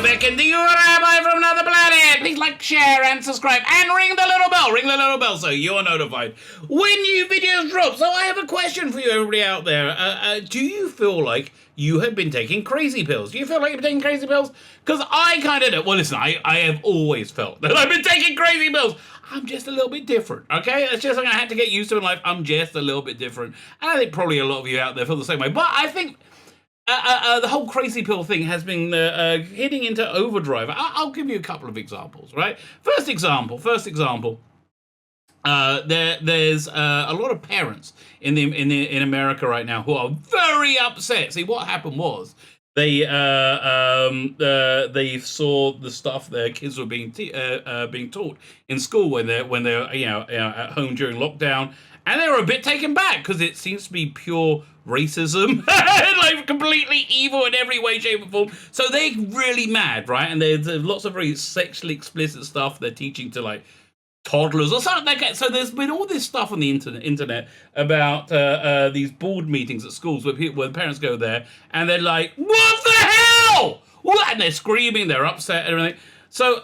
Lebetkin, the Rabbi from another planet. Please like, share, and subscribe, and ring the little bell. Ring the little bell so you're notified when new videos drop. So I have a question for you, everybody out there. Do you feel like you have been taking crazy pills? Do you feel like you've been taking crazy pills? Because I kind of do. Well, listen, I have always felt that I've been taking crazy pills. I'm just a little bit different, okay? It's just something I had to get used to in life. I'm just a little bit different. And I think probably a lot of you out there feel the same way. But I think the whole crazy pill thing has been hitting into overdrive. I'll give you a couple of examples, right? First example. There's a lot of parents in America right now who are very upset. See, what happened was they saw the stuff their kids were being taught in school when they're at home during lockdown, and they were a bit taken back because it seems to be pure racism, like completely evil in every way, shape, or form. So they're really mad, right? And there's lots of very sexually explicit stuff they're teaching to like toddlers or something like that. So there's been all this stuff on the internet about these board meetings at schools where the parents go there and they're like, "What the hell?" And they're screaming, they're upset and everything. So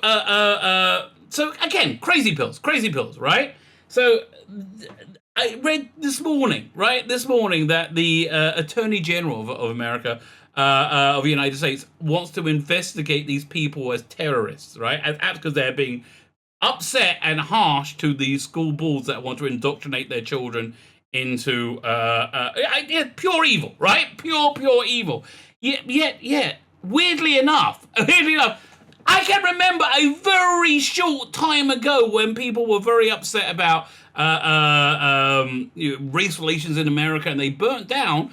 so again, crazy pills, right? So I read this morning that the Attorney General of America, of the United States, wants to investigate these people as terrorists, right? Because they're being upset and harsh to these school boards that want to indoctrinate their children into pure evil, right? Pure evil. Yet, weirdly enough, I can remember a very short time ago when people were very upset about race relations in America, and they burnt down,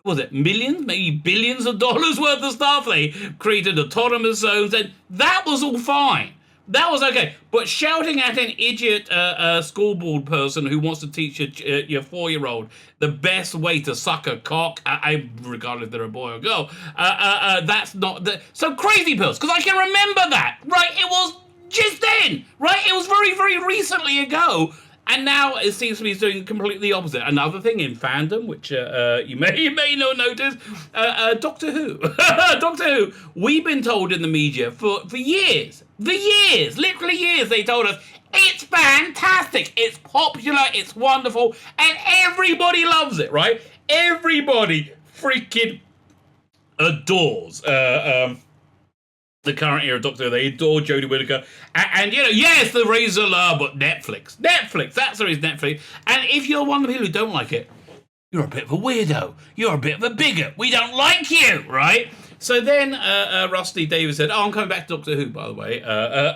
was it millions, maybe billions of dollars worth of stuff. They created autonomous zones, and that was all fine. That was okay. But shouting at an idiot school board person who wants to teach your 4-year-old the best way to suck a cock, regardless if they're a boy or girl, that's not the... So crazy pills, because I can remember that, right? It was just then, right? It was very, very recently ago. And now it seems to be doing completely the opposite. Another thing in fandom, which you may not notice, Doctor Who. Doctor Who. We've been told in the media for years, literally years, they told us, it's fantastic, it's popular, it's wonderful, and everybody loves it, right? Everybody freaking adores the current era of Doctor Who. They adore Jodie Whittaker. And yes, the razor law, but Netflix, that's the reason, Netflix. And if you're one of the people who don't like it, you're a bit of a weirdo. You're a bit of a bigot. We don't like you, right? So then Rusty Davis said, I'm coming back to Doctor Who, by the way. Run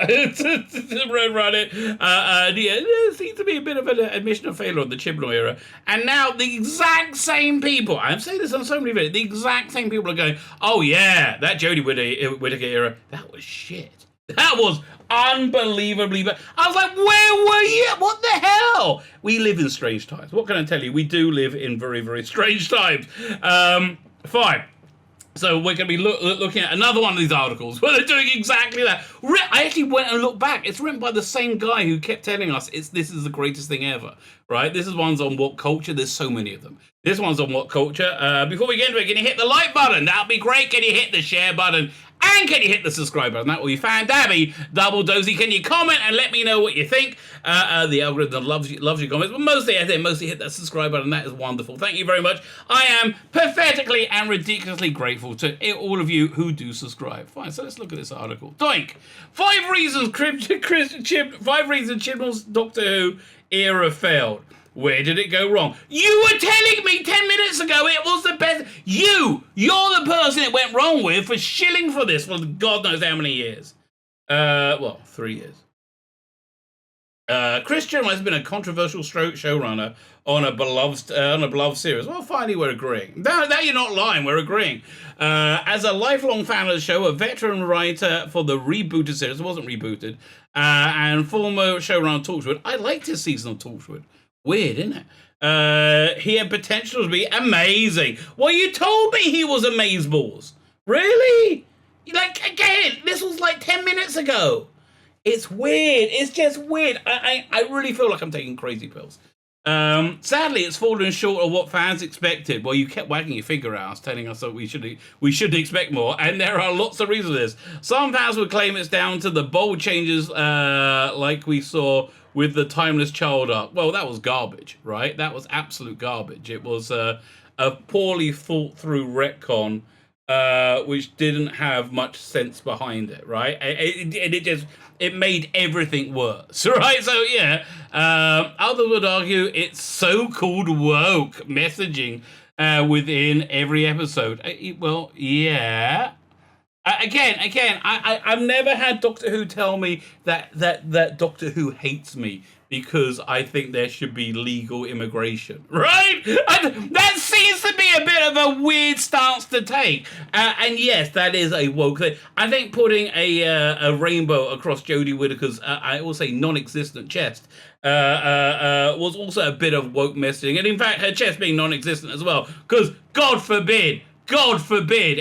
it. There seems to be a bit of an admission of failure on the Chibnall era. And now the exact same people, I'm saying this on so many videos, the exact same people are going, oh yeah, that Jodie Whittaker era, that was shit. That was unbelievably bad. I was like, where were you? What the hell? We live in strange times. What can I tell you? We do live in very, very strange times. Fine. So we're going to be looking at another one of these articles where they're doing exactly that. I actually went and looked back. It's written by the same guy who kept telling us this is the greatest thing ever, right? This is one's on WhatCulture. There's so many of them. This one's on WhatCulture. Before we get into it, can you hit the like button? That'll be great. Can you hit the share button? And can you hit the subscribe button? That will be fan-dabby, double dozy. Can you comment and let me know what you think? The algorithm loves your comments, but mostly hit that subscribe button. That is wonderful. Thank you very much. I am pathetically and ridiculously grateful to all of you who do subscribe. Fine, so let's look at this article. Doink! 5 reasons Chibnall's Doctor Who era failed. Where did it go wrong? You were telling me 10 minutes ago it was the best. You're the person it went wrong with for shilling for this for God knows how many years. 3 years. Chris Chibnall has been a controversial showrunner on a beloved series. Well, finally, we're agreeing. Now you're not lying. We're agreeing. As a lifelong fan of the show, a veteran writer for the rebooted series, it wasn't rebooted, and former showrunner Torchwood. I liked his season of Torchwood. Weird, isn't it? He had potential to be amazing. Well, you told me he was amazeballs. Really? Like, again, this was like 10 minutes ago. It's weird. It's just weird. I really feel like I'm taking crazy pills. Sadly, it's fallen short of what fans expected. Well, you kept wagging your finger at us, telling us that we should expect more, and there are lots of reasons for this. Some fans would claim it's down to the bold changes, like we saw with the Timeless Child arc. Well, that was garbage, right? That was absolute garbage. It was a poorly thought through retcon, which didn't have much sense behind it, right? It made everything worse, right? So yeah, others would argue it's so-called woke messaging within every episode. Well, yeah. I've never had Doctor Who tell me that Doctor Who hates me because I think there should be legal immigration, right? That seems to be a bit of a weird stance to take. And yes, that is a woke thing. I think putting a rainbow across Jodie Whittaker's, I will say, non-existent chest was also a bit of woke messaging. And in fact, her chest being non-existent as well, because God forbid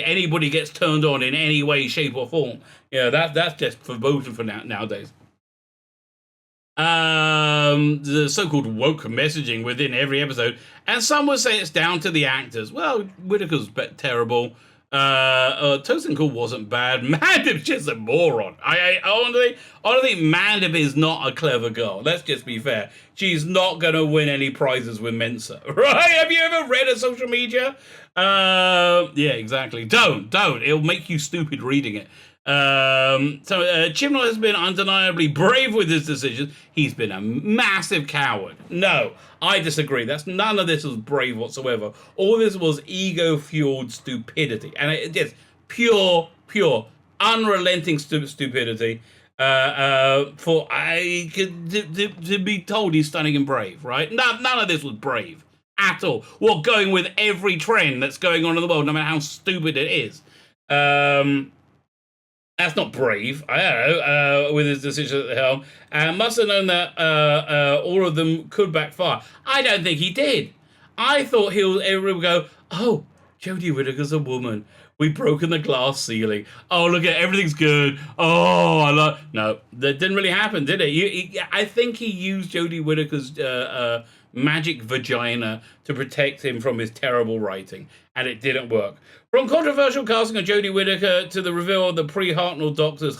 anybody gets turned on in any way, shape, or form. That's just verboten for nowadays. The so-called woke messaging within every episode, and some would say it's down to the actors. Well, Whittaker's terrible. Tosinkel wasn't bad. Mandip's just a moron. I honestly, Mandip is not a clever girl. Let's just be fair. She's not gonna win any prizes with Mensa, right? Have you ever read her social media? Yeah, exactly. Don't. It'll make you stupid reading it. Chibnall has been undeniably brave with his decisions. He's been a massive coward. No, I disagree. None of this was brave whatsoever. All this was ego-fueled stupidity. And it just pure, unrelenting stupidity. To be told he's stunning and brave, right? None of this was brave at all. Well, going with every trend that's going on in the world, no matter how stupid it is. That's not brave, I don't know, with his decision at the helm. Must have known that all of them could backfire. I don't think he did. I thought everyone would go, oh, Jodie Whittaker's a woman. We've broken the glass ceiling. Oh, look at everything's good. Oh, I love... No, that didn't really happen, did it? I think he used Jodie Whittaker's magic vagina to protect him from his terrible writing, and it didn't work. From controversial casting of Jodie Whittaker to the reveal of the pre-Hartnell Doctors,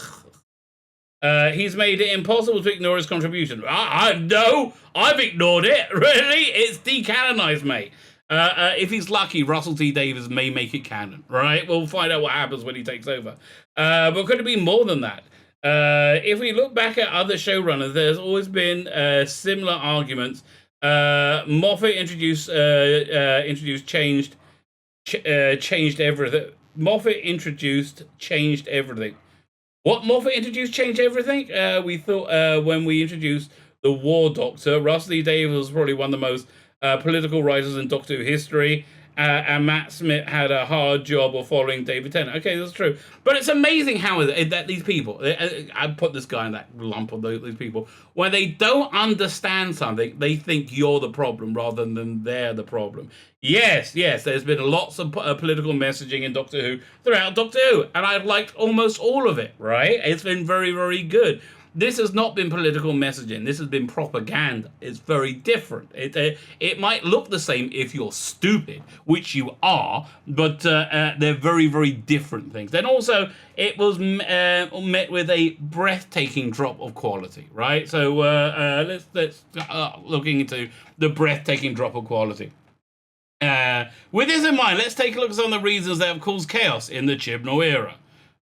he's made it impossible to ignore his contribution. No, I've ignored it. Really? It's decanonized, mate. If he's lucky, Russell T Davies may make it canon, right? We'll find out what happens when he takes over. But could it be more than that? If we look back at other showrunners, there's always been similar arguments. Moffat changed everything. Moffat introduced, changed everything. What Moffat introduced, changed everything? We thought when we introduced the War Doctor, Russell T Davies was probably one of the most political writers in Doctor Who history, and Matt Smith had a hard job of following David Tennant. Okay, that's true. But it's amazing how that these people, I put this guy in that lump of these people, when they don't understand something, they think you're the problem rather than they're the problem. Yes, there's been lots of political messaging in Doctor Who throughout Doctor Who, and I've liked almost all of it, right? It's been very, very good. This has not been political messaging. This has been propaganda. It's very different. It might look the same if you're stupid, which you are, but they're very, very different things. Then also, it was met with a breathtaking drop of quality, right? So let's looking into the breathtaking drop of quality. With this in mind, let's take a look at some of the reasons that have caused chaos in the Chibnall era.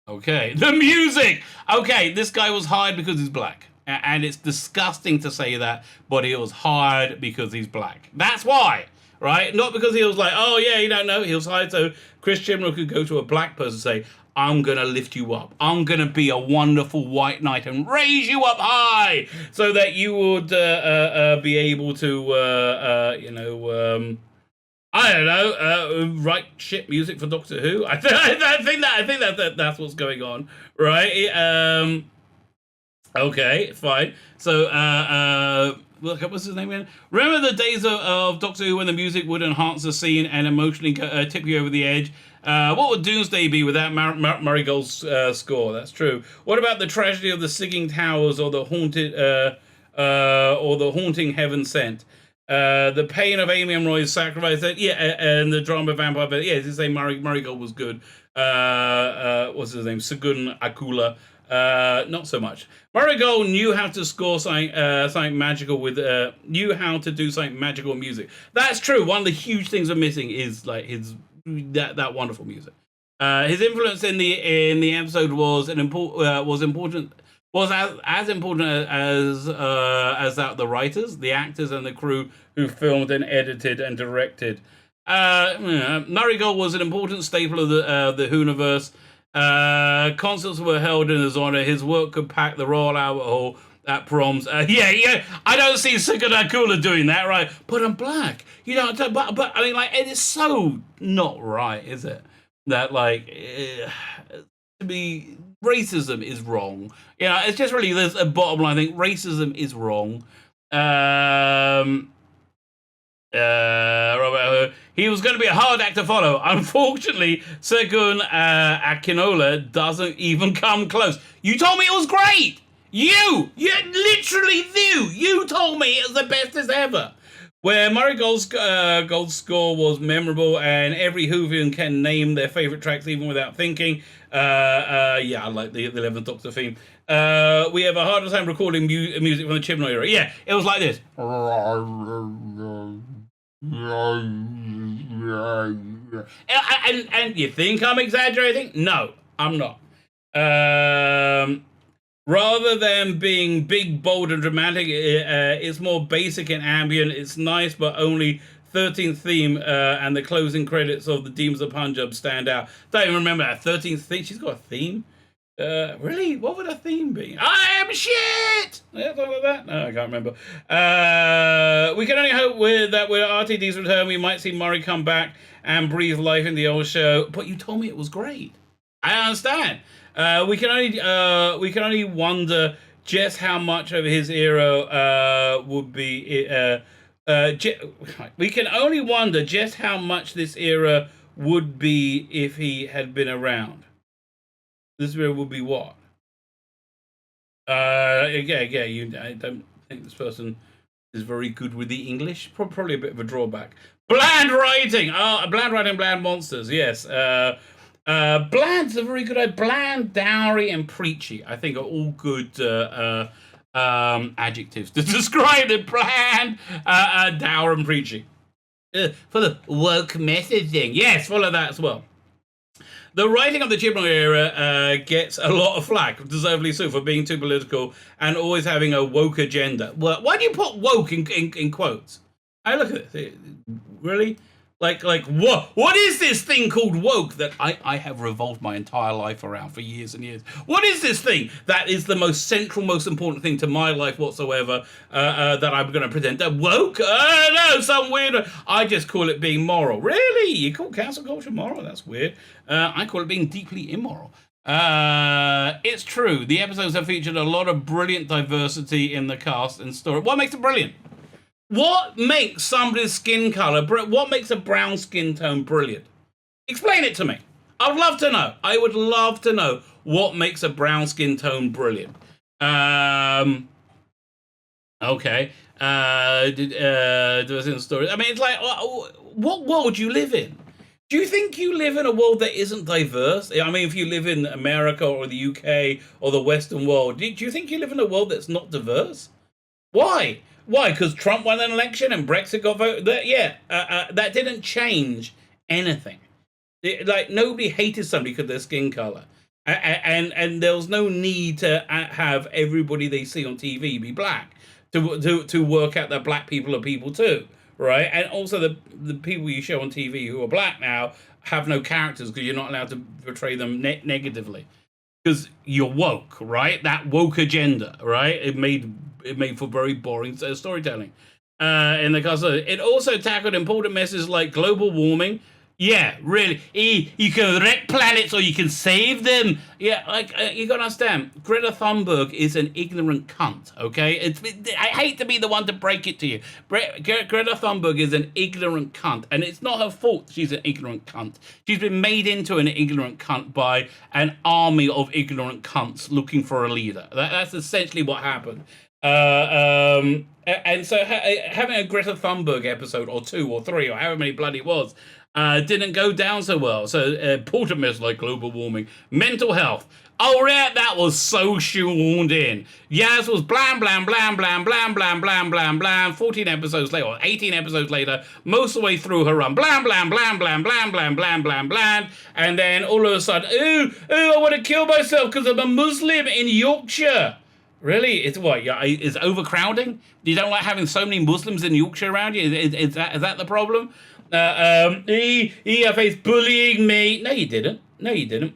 Okay, the music! Okay, this guy was hired because he's black. And it's disgusting to say that, but he was hired because he's black. That's why, right? Not because he was like, oh yeah, you don't know. He was hired so Chris Chibnall could go to a black person and say, I'm going to lift you up. I'm going to be a wonderful white knight and raise you up high so that you would be able to, I don't know, write shit music for Doctor Who. I think that's what's going on, right? Okay, fine. So, look, what's his name again? Remember the days of Doctor Who when the music would enhance the scene and emotionally tip you over the edge? What would Doomsday be without Murray Gold's score? That's true. What about the tragedy of the Singing Towers or the haunting Heaven Sent? The pain of Amy and Roy's sacrifice. And the drama of Vampire. But yeah, to say Murray Gold was good. What's his name? Segun Akula. Not so much. Murray Gold knew how to score something magical with knew how to do something magical music. That's true. One of the huge things we're missing is like that wonderful music. His influence in the episode was as important as that of the writers, the actors, and the crew who filmed and edited and directed. Murray Gold was an important staple of the Hooniverse. Concerts were held in his honor. His work could pack the Royal Albert Hall at proms. I don't see Sikadakula doing that, right? But I'm black, But I mean, like, it is so not right, is it? That like to be racism is wrong. It's just really there's a bottom line thing. Racism is wrong. Robert, he was going to be a hard act to follow. Unfortunately, Segun Akinola doesn't even come close. You told me it was great. You literally knew. You told me it was the bestest ever. Where Murray Gold's score was memorable, and every Whovian can name their favorite tracks even without thinking. I like the 11th Doctor theme. We have a harder time recording music from the Chibnall era. Yeah, it was like this. And you think I'm exaggerating? No, I'm not. Rather than being big, bold, and dramatic, it's more basic and ambient. It's nice, but only 13th theme and the closing credits of the Demons of Punjab stand out. Don't even remember that 13th theme. She's got a theme? Really? What would a theme be? I am shit! Yeah, something like that? No, I can't remember. We can only hope that with RTD's return, we might see Murray come back and breathe life in the old show. But you told me it was great. I understand. We can only wonder just how much of his era would be. We can only wonder just how much this era would be if he had been around. This era would be what? I don't think this person is very good with the English. Probably a bit of a drawback. Bland writing. Bland monsters. Yes. Bland's a very good idea. Bland, dowry, and preachy, I think, are all good adjectives to describe it. Bland, dour, and preachy. For the woke message thing. Yes, follow that as well. The writing of the Chibnall era gets a lot of flack, deservedly so, for being too political and always having a woke agenda. Well, why do you put woke in quotes? I look at this. Really? Like what is this thing called woke that I have revolved my entire life around for years and years? What is this thing that is the most central, most important thing to my life whatsoever that I'm going to pretend that woke? No, some weird. I just call it being moral. Really? You call cancel culture moral? That's weird. I call it being deeply immoral. It's true. The episodes have featured a lot of brilliant diversity in the cast and story. What makes it brilliant? What makes somebody's skin color, what makes a brown skin tone brilliant? Explain it to me. I'd love to know. I would love to know what makes a brown skin tone brilliant. Okay. Diversity in story. I mean, it's like, what world do you live in? Do you think you live in a world that isn't diverse? I mean, if you live in America or the UK or the Western world, do you think you live in a world that's not diverse? Why? Why? Because Trump won an election and Brexit got voted? That didn't change anything. Nobody hated somebody because of their skin color. And there was no need to have everybody they see on TV be black to work out that black people are people too, right? And also the people you show on TV who are black now have no characters because you're not allowed to portray them negatively. Because you're woke, right? That woke agenda, right? It made for very boring storytelling. In the cast, it also tackled important messages like global warming. Yeah, really. You can wreck planets or you can save them. Yeah, you gotta understand. Greta Thunberg is an ignorant cunt. Okay, I hate to be the one to break it to you. Greta Thunberg is an ignorant cunt, and it's not her fault. She's an ignorant cunt. She's been made into an ignorant cunt by an army of ignorant cunts looking for a leader. That's essentially what happened. And so having a Greta Thunberg episode or 2 or 3 or however many bloody it was didn't go down so well. So important mess like global warming, mental health. Oh yeah, that was so shoehorned in. Yaz was blam blam blam blam blam blam blam blam blam. 14 episodes later, or 18 episodes later, most of the way through her run, blam blam blam blam blam blam blam blam blam, and then all of a sudden, ooh, I want to kill myself because I'm a Muslim in Yorkshire. Really? It's what? Is overcrowding? You don't like having so many Muslims in Yorkshire around you? Is that the problem? He faced bullying me. No, you didn't. No, you didn't.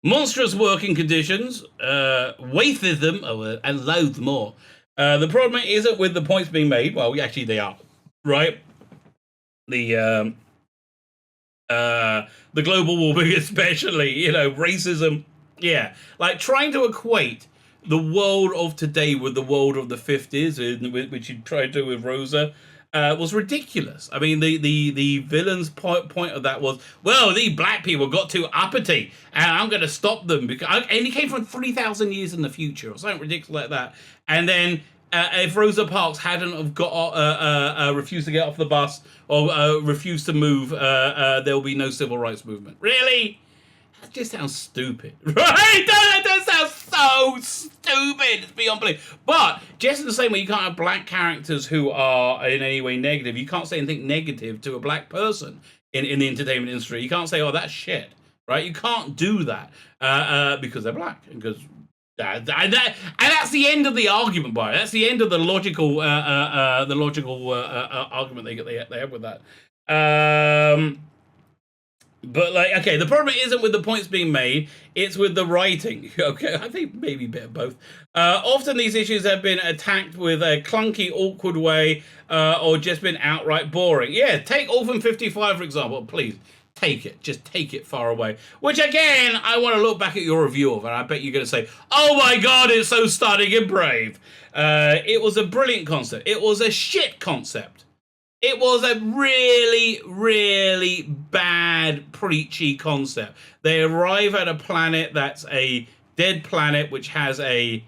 Monstrous working conditions, waithism, and loads more. The problem isn't with the points being made. Well, actually, they are, right? The global warming, especially, racism. Yeah, like trying to equate the world of today with the world of the 50s, which you tried to do with Rosa, was ridiculous. I mean, the villain's point of that was, well, these black people got too uppity, and I'm going to stop them and he came from 3,000 years in the future or something ridiculous like that. And then if Rosa Parks hadn't have got refused to get off the bus or refused to move, there will be no civil rights movement. Really? That just sounds stupid, right? That sounds so stupid. It's beyond belief. But just in the same way, you can't have black characters who are in any way negative. You can't say anything negative to a black person in the entertainment industry. You can't say, "Oh, that's shit," right? You can't do that because they're black. Because and that's the end of the argument, by it. That's the end of the logical argument they have with that. But okay, the problem isn't with the points being made, it's with the writing. Okay, I think maybe a bit of both. Often these issues have been attacked with a clunky, awkward way, or just been outright boring. Yeah, take Orphan 55, for example, please. Take it. Just take it far away. Which, again, I want to look back at your review of it, and I bet you're going to say, oh my god, it's so stunning and brave. It was a brilliant concept. It was a shit concept. It was a really, really bad, preachy concept. They arrive at a planet that's a dead planet, which has a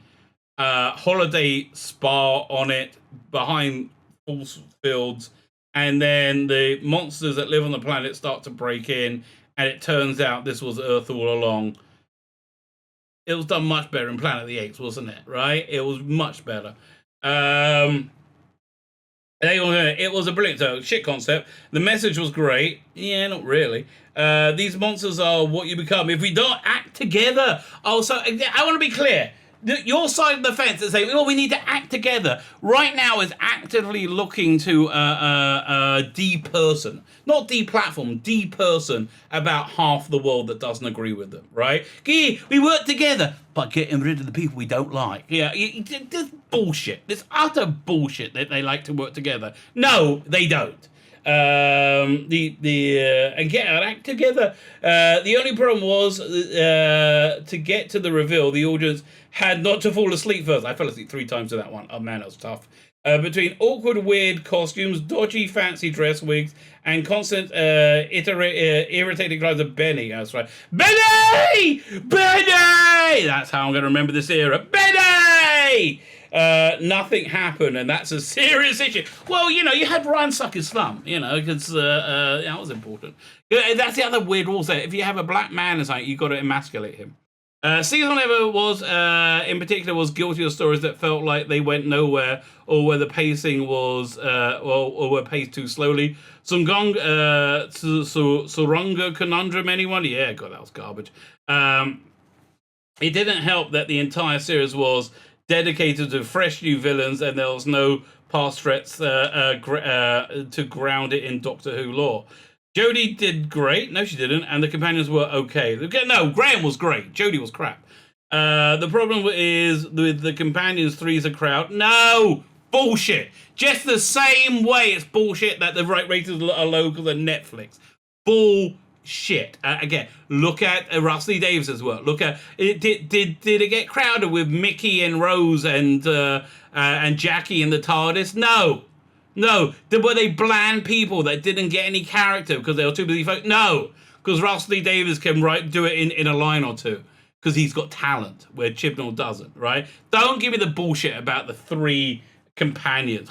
holiday spa on it behind false fields. And then the monsters that live on the planet start to break in. And it turns out this was Earth all along. It was done much better in Planet of the Apes, wasn't it? Right? It was much better. It was a brilliant shit concept. The message was great. Yeah, not really. These monsters are what you become if we don't act together. Also, I want to be clear. Your side of the fence is saying, oh, we need to act together. Right now is actively looking to de-person. Not de-platform, de-person about half the world that doesn't agree with them, right? We work together, but getting rid of the people we don't like. Yeah, this bullshit. This utter bullshit that they like to work together. No, they don't. And get an act together. The only problem was to get to the reveal, the audience had not to fall asleep first. I fell asleep 3 times to that one. Oh man, that was tough. Between awkward, weird costumes, dodgy, fancy dress wigs, and constant irritating cries of Benny. That's right. Benny! Benny! That's how I'm going to remember this era. Benny! Nothing happened, and that's a serious issue. Well, you had Ryan suck his thumb, because that was important. That's the other weird rule. If you have a black man or something, you've got to emasculate him. Season Ever was, in particular, was guilty of stories that felt like they went nowhere, or where the pacing was, or were paced too slowly. Surunga Conundrum, anyone? Yeah, God, that was garbage. It didn't help that the entire series was dedicated to fresh new villains, and there was no past threats to ground it in Doctor Who lore. Jodie did great. No, she didn't. And the companions were okay. No, Graham was great. Jodie was crap. The problem is with the companions, 3's a crowd. No! Bullshit. Just the same way it's bullshit that the ratings are low because of Netflix. Bullshit. Again, look at Rusty Davis's work. Look at it. Did it get crowded with Mickey and Rose and Jackie in the TARDIS? No. Were they bland people that didn't get any character because they were too busy? No, because Rusty Davis can do it in a line or two. because he's got talent where Chibnall doesn't, right? Don't give me the bullshit about the 3 companions.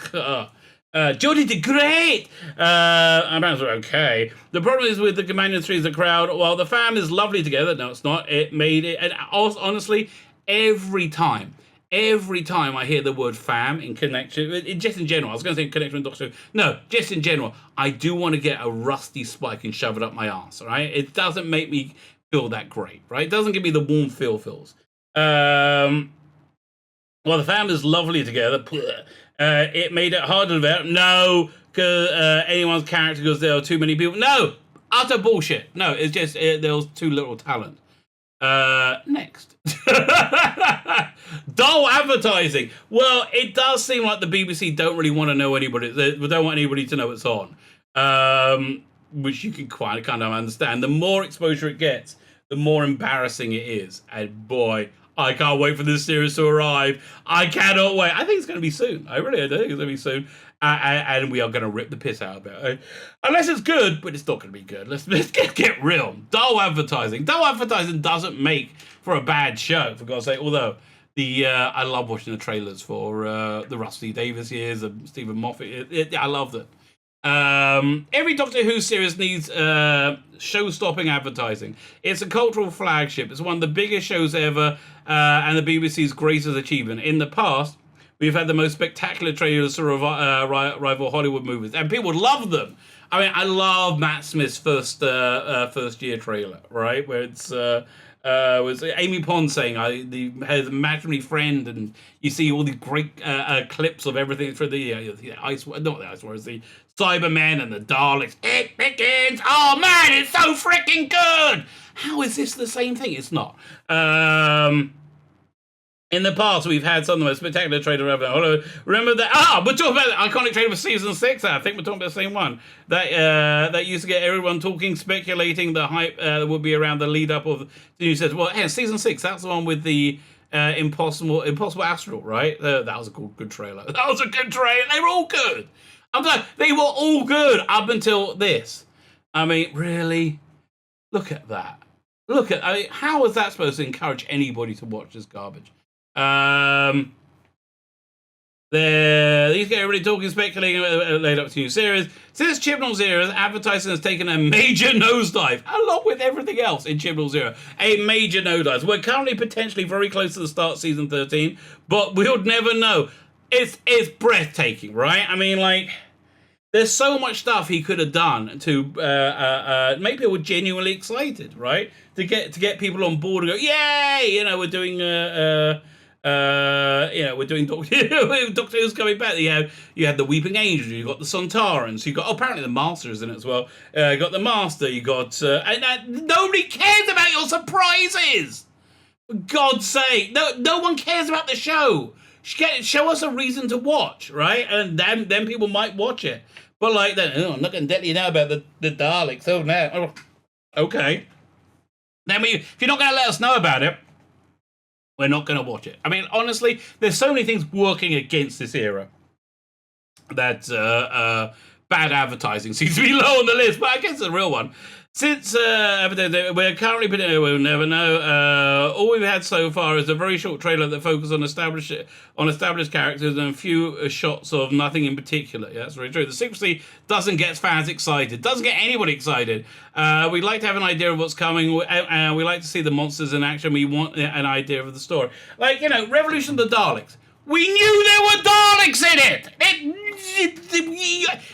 Jodie did great. And are okay. The problem is with the companion 3 is the crowd. Well, the fam is lovely together. No, it's not. It made it. And honestly, every time I hear the word fam in connection, just in general, I was going to say connection with Doctor Who. No, just in general, I do want to get a rusty spike and shove it up my ass, right? It doesn't make me feel that great, right? It doesn't give me the warm feels. Well, the fam is lovely together. It made it hard to develop. No, because anyone's character because there are too many people. No, utter bullshit. No, it's just there was too little talent. Next. Dull advertising. Well, it does seem like the BBC don't really want to know anybody. They don't want anybody to know it's on. Which you can quite kind of understand. The more exposure it gets, the more embarrassing it is. And boy, I can't wait for this series to arrive. I cannot wait. I think it's going to be soon. I really do think it's going to be soon. And we are going to rip the piss out of it. Unless it's good, but it's not going to be good. Let's get real. Dull advertising. Dull advertising doesn't make for a bad show, for God's sake. Although, I love watching the trailers for the Rusty Davies years, the Stephen Moffat. I loved it. Every Doctor Who series needs show-stopping advertising. It's a cultural flagship. It's one of the biggest shows ever, and the BBC's greatest achievement. In the past, we've had the most spectacular trailers to rival Hollywood movies, and people love them. I mean, I love Matt Smith's first year trailer, right, where it's was Amy Pond saying has a imaginary friend, and you see all these great clips of everything for the Ice, not the Ice Warriors, the Cybermen and the Daleks. It begins. Oh man, it's so freaking good. How is this the same thing? It's not. In the past, we've had some of the most spectacular trailer ever. Remember that? We're talking about the iconic trailer for season 6. I think we're talking about the same one. That used to get everyone talking, speculating the hype that would be around the lead up of the new season. Well, hey, season 6. That's the one with the Impossible Astronaut, right? That was a good trailer. That was a good trailer. They were all good. I'm sorry, they were all good up until this. I mean, really? Look at that. How is that supposed to encourage anybody to watch this garbage? These get everybody talking, speculating, laid up to new series. Since Chibnall's era, advertising has taken a major nosedive, along with everything else in Chibnall's era. A major nosedive. We're currently potentially very close to the start of season 13, but we'll never know. It's breathtaking, right? I mean, like, there's so much stuff he could have done to make people genuinely excited, right? To get people on board and go, yay! We're doing we're doing Doctor Who's coming back. You had the Weeping Angels, you got the Sontarans, you got apparently the Master is in it as well. You got the Master, you got and nobody cares about your surprises. For God's sake, no one cares about the show. Show us a reason to watch, right? And then people might watch it. But like, I'm not going to let you know about the Daleks. Oh no, okay. Then if you're not going to let us know about it, we're not going to watch it. I mean, honestly, there's so many things working against this era that bad advertising seems to be low on the list, but I guess it's a real one. Since we're currently, we'll never know. All we've had so far is a very short trailer that focuses on established characters and a few shots of nothing in particular. Yeah, that's very true. The secrecy doesn't get fans excited, doesn't get anybody excited. We'd like to have an idea of what's coming. We like to see the monsters in action. We want an idea of the story. Like, Revolution of the Daleks. We knew there were Daleks in it!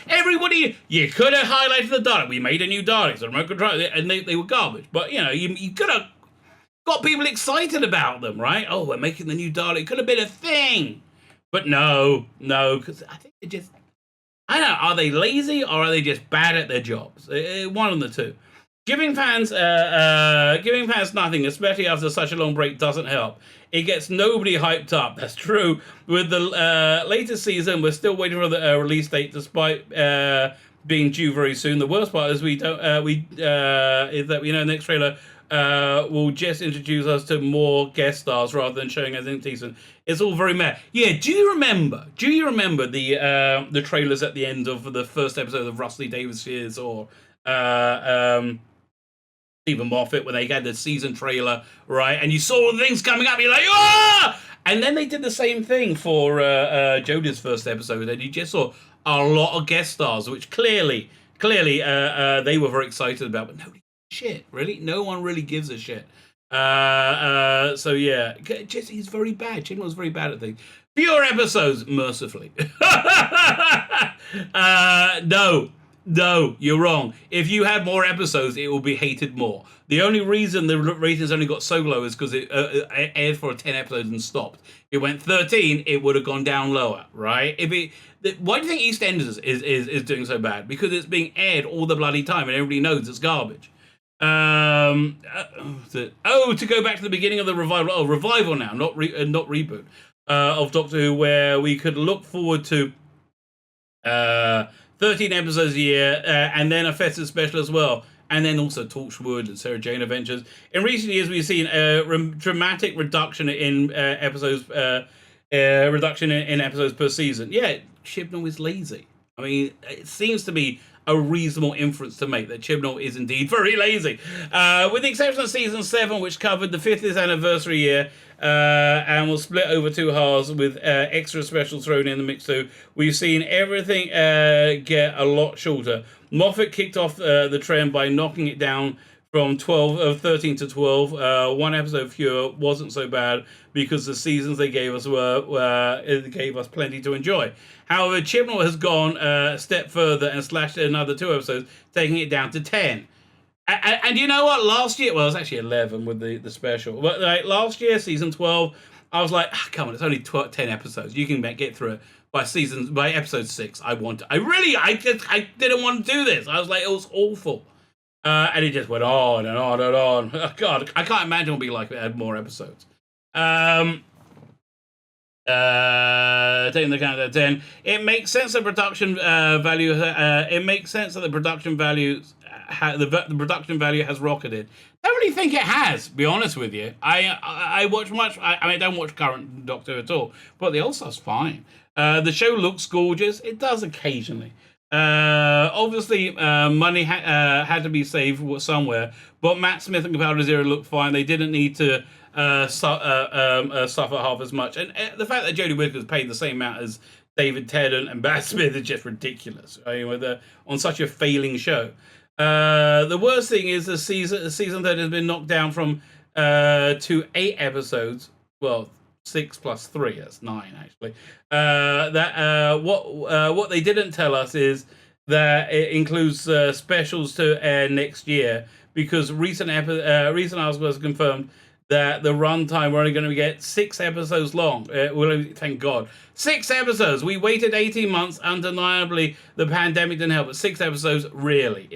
Everybody, you could have highlighted the Dalek. We made a new Daleks, the remote control, and they were garbage. But, you could have got people excited about them, right? Oh, we're making the new Dalek. It could have been a thing. But no, because I think they just, I don't know, are they lazy or are they just bad at their jobs? One of the two. Giving fans nothing, especially after such a long break, doesn't help. It gets nobody hyped up. That's true. With the latest season, we're still waiting for the release date, despite being due very soon. The worst part is is that next trailer will just introduce us to more guest stars rather than showing us anything decent. It's all very meh. Yeah. Do you remember the trailers at the end of the first episode of Rusty Davies Years or Stephen Moffat, when they had the season trailer, right? And you saw all the things coming up, you're like, ah! And then they did the same thing for Jodie's first episode, and you just saw a lot of guest stars, which clearly, they were very excited about, but nobody gives a shit, really. No one really gives a shit. So yeah, just he's very bad. Chibnall's very bad at things. Fewer episodes, mercifully. No, you're wrong. If you had more episodes, it will be hated more. The only reason the ratings only got so low is because it aired for 10 episodes and stopped. If it went 13, it would have gone down lower, right? Why do you think EastEnders is doing so bad? Because it's being aired all the bloody time, and everybody knows it's garbage. To go back to the beginning of the revival. Oh, revival now, not reboot of Doctor Who, where we could look forward to 13 episodes a year, and then a festive special as well, and then also Torchwood and Sarah Jane Adventures. In recent years, we've seen a dramatic reduction in episodes, in episodes per season. Yeah, Chibnall is lazy. I mean, it seems to be a reasonable inference to make that Chibnall is indeed very lazy. With the exception of season 7, which covered the 50th anniversary year, and will split over 2 halves with extra specials thrown in the mix too, we've seen everything get a lot shorter. Moffat kicked off the trend by knocking it down from 13 to 12. One episode fewer wasn't so bad because the seasons they gave us gave us plenty to enjoy. However, Chibnall has gone a step further and slashed another 2 episodes, taking it down to 10. And you know what? Last year, well, it was actually 11 with the special. But like last year, season 12, I was like, come on, it's only 10 episodes. You can get through it. By episode 6, I didn't want to do this. I was like, it was awful. And it just went on and on and on. Oh, God, I can't imagine it would be like if it had more episodes. Taking the count at 10, it makes sense that production value. It makes sense that the production values. The production value has rocketed. I don't really think it has, to be honest with you. I watch much. I don't watch current Doctor at all, but the old stuff's fine. The show looks gorgeous. It does occasionally. Obviously, money had to be saved somewhere, but Matt Smith and Capaldi Zero looked fine. They didn't need to suffer half as much. And the fact that Jodie Whittaker's paid the same amount as David Tennant and Matt Smith is just ridiculous. I mean, on such a failing show. The worst thing is the season that has been knocked down from to 8 episodes. Well, 6 plus 3, that's 9 actually. What they didn't tell us is that it includes specials to air next year, because recent articles confirmed that the runtime we're only going to get 6 episodes long. Thank God. 6 episodes. We waited 18 months. Undeniably, the pandemic didn't help. But 6 episodes, really.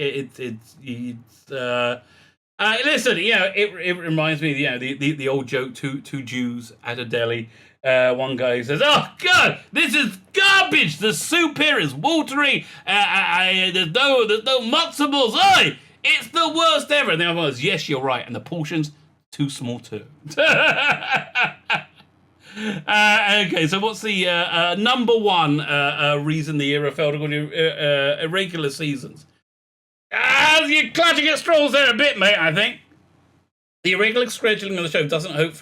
Listen, it reminds me, the old joke, two Jews at a deli. One guy says, "Oh God, this is garbage. The soup here is watery. There's no matzo balls. It's the worst ever." And the other one goes, "Yes, you're right. And the portions too small too." Okay, so what's the number one reason the era failed according to Irregular Seasons? You're clutching at straws there a bit, mate, I think. The irregular scheduling of the show doesn't help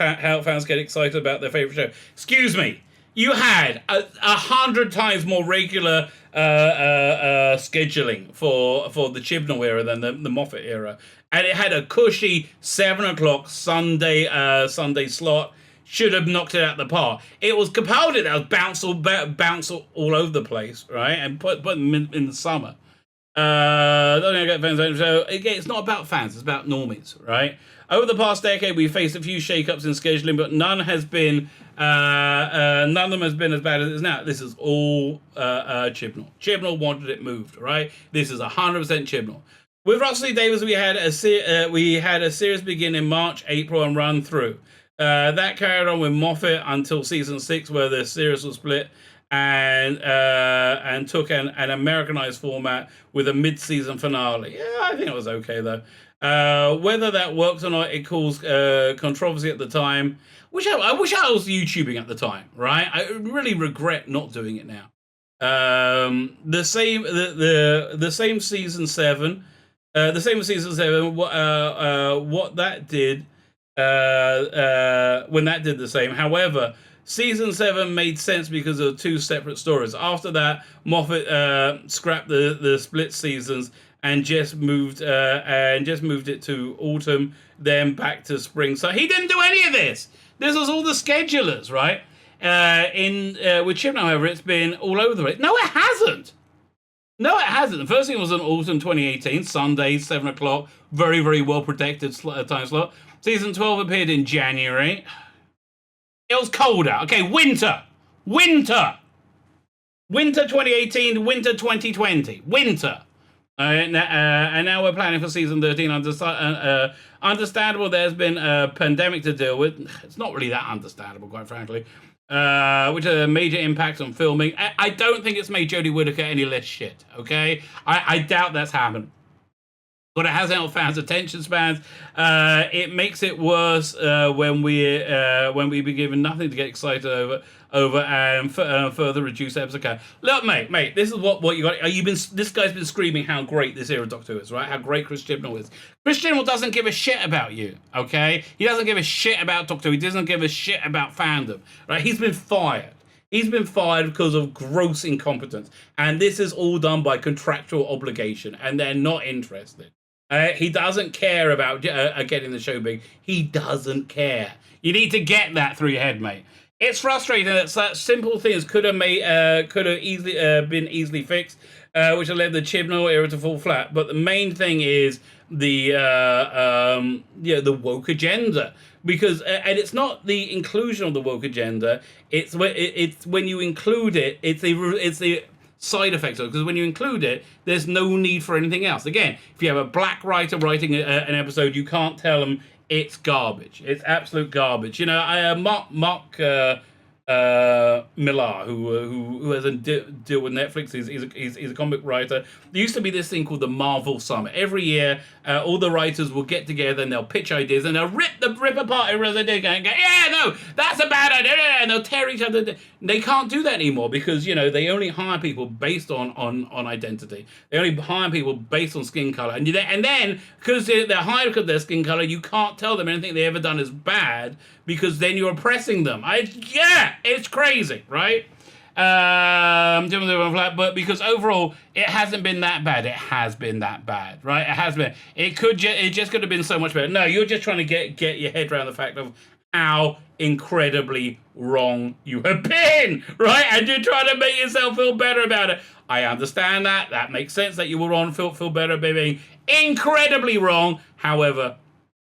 fans get excited about their favourite show. Excuse me. You had 100 times more regular scheduling for the Chibnall era than the Moffat era. And it had a cushy 7 o'clock Sunday slot. Should have knocked it out the park. It was Capaldi that was bounce all over the place, right? And put them in the summer. So again, it's not about fans, it's about normies, right? Over the past decade, we've faced a few shake-ups in scheduling, but none of them has been as bad as it is now. This is all Chibnall. Chibnall wanted it moved, right? This is 100% Chibnall. With Russell Davies, we had a series begin in March, April, and run through. That carried on with Moffat until season 6, where the series was split and took an Americanized format with a mid-season finale. Yeah, I think it was okay though. Whether that worked or not, it caused controversy at the time. I wish I was YouTubing at the time, right? I really regret not doing it now. The same season 7. The same with season 7. What that did when that did the same. However, season 7 made sense because of two separate stories. After that, Moffat scrapped the split seasons and just moved it to autumn, then back to spring. So he didn't do any of this. This was all the schedulers, right? With Chibnall, however, it's been all over the place. No, it hasn't. No, it hasn't. The first thing was in autumn 2018, Sundays, 7 o'clock. Very, very well protected time slot. Season 12 appeared in January. It was colder. Okay, winter. Winter 2018, winter 2020. Winter. And now we're planning for season 13. Understandable, there's been a pandemic to deal with. It's not really that understandable, quite frankly. Which are major impacts on filming. I don't think it's made Jodie Whittaker any less shit, okay? I doubt that's happened. But it has helped fans' attention spans. It makes it worse when we be given nothing to get excited over and further reduce episode count. Look, mate, this is what you got. This guy's been screaming how great this era of Doctor Who is, right? How great Chris Chibnall is. Chris Chibnall doesn't give a shit about you, okay? He doesn't give a shit about Doctor Who. He doesn't give a shit about fandom, right? He's been fired. He's been fired because of gross incompetence. And this is all done by contractual obligation, and they're not interested. He doesn't care about getting the show big. He doesn't care. You need to get that through your head, mate. It's frustrating that such simple things could have easily been easily fixed, which have led the Chibnall era to fall flat. But the main thing is the woke agenda, because and it's not the inclusion of the woke agenda. It's when you include it. It's the side effects of it, because when you include it, there's no need for anything else. Again, if you have a black writer writing an episode, you can't tell them it's garbage. It's absolute garbage. You know, Mark Millar, who has a deal with Netflix, he's a comic writer. There used to be this thing called the Marvel Summit. Every year, all the writers will get together and they'll pitch ideas and they'll rip apart everything they do and go, yeah, no, that's a bad idea, and they'll tear each other. They can't do that anymore because, you know, they only hire people based on identity. They only hire people based on skin color, and then because they're hired because of their skin color, you can't tell them anything they ever done is bad, because then you're oppressing them. It's crazy, right? But because overall it hasn't been that bad. It has been that bad, right? It has been. It just could have been so much better. No, you're just trying to get your head around the fact of how incredibly wrong you have been, right? And you're trying to make yourself feel better about it. I understand that. That makes sense that you will feel better about being incredibly wrong. However,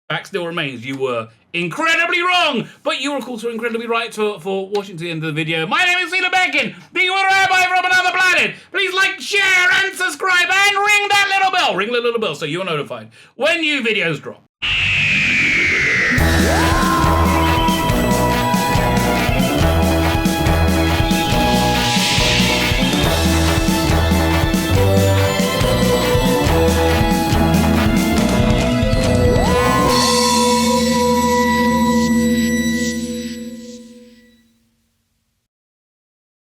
fact still remains, you were incredibly wrong, but you were also incredibly right for watching to the end of the video. My name is Tzvi Lebetkin, the Rabbi from another planet. Please like, share, and subscribe, and ring that little bell. Ring the little bell so you're notified when new videos drop.